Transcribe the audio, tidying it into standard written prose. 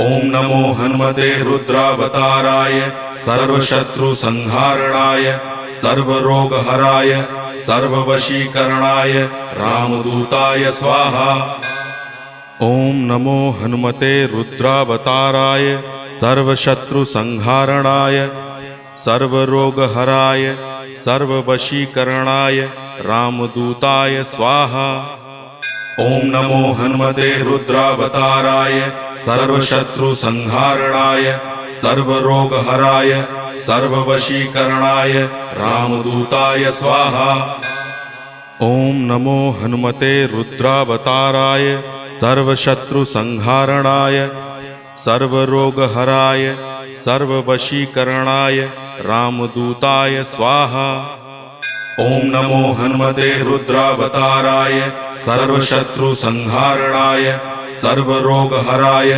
ओम नमो हनुमते रुद्रावताराय सर्वशत्रुसंहारणाय सर्वरोगहराय सर्ववशीकरणाय रामदूताय स्वाहा। ओम नमो हनुमते रुद्रावताराय सर्वशत्रुसंहारणाय सर्वरोगहराय सर्ववशीकरणाय रामदूताय स्वाहा। ओम नमो हनुमते रुद्रावताराय सर्वशत्रुसंहारणाय सर्वरोगहराय सर्ववशीकरणाय रामदूताय स्वाहा। ओम नमो हनुमते रुद्रावताराय सर्वशत्रुसंहारणाय सर्वरोगहराय सर्ववशीकरणाय रामदूताय स्वाहा। ओम नमो हनुमते रुद्रावताराय सर्वशत्रुसंहारणाय सर्वरोगहराय